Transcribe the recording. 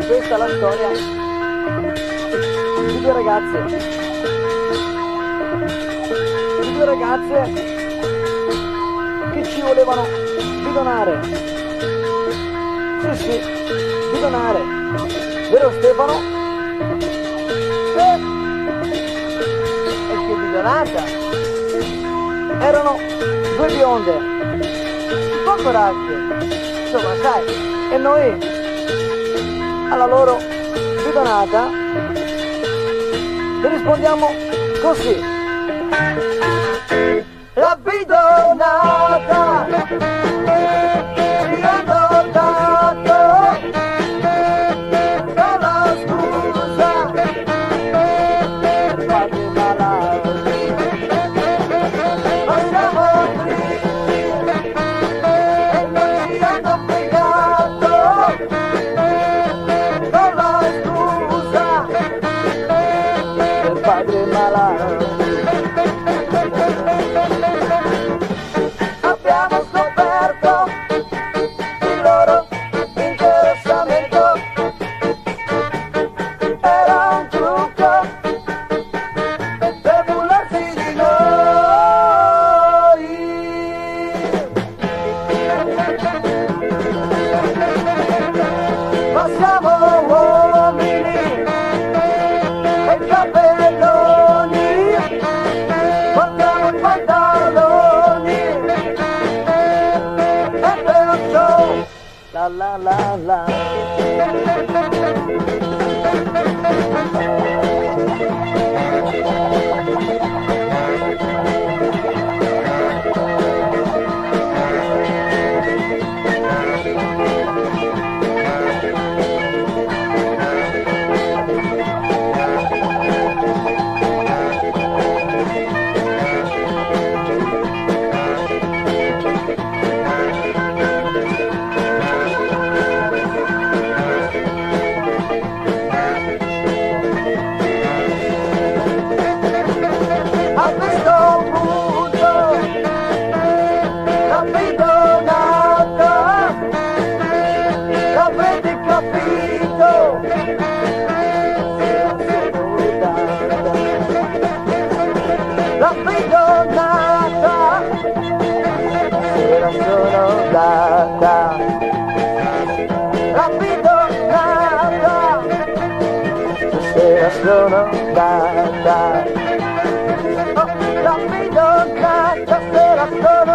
Questa è la storia di due ragazze che ci volevano bidonare. Sì, bidonare. Vero Stefano? E che bidonata! Erano due bionde, un po' coraggio, insomma sai, e noi alla loro bidonata e rispondiamo così: la bidonata mi hanno dato per la scusa per farmi malato. Ma siamo tristi e non ci hanno piegato per la scusa per padre malato. Abbiamo scoperto il loro interessamento, era un trucco per burlarsi di noi. Ma siamo uomini e capelloni, portiamo i pantaloni e perciò la la la la. A questo punto la bidonata l'avrete capito, la bidonata era solo data, la bidonata era solo data. La bidonata era solo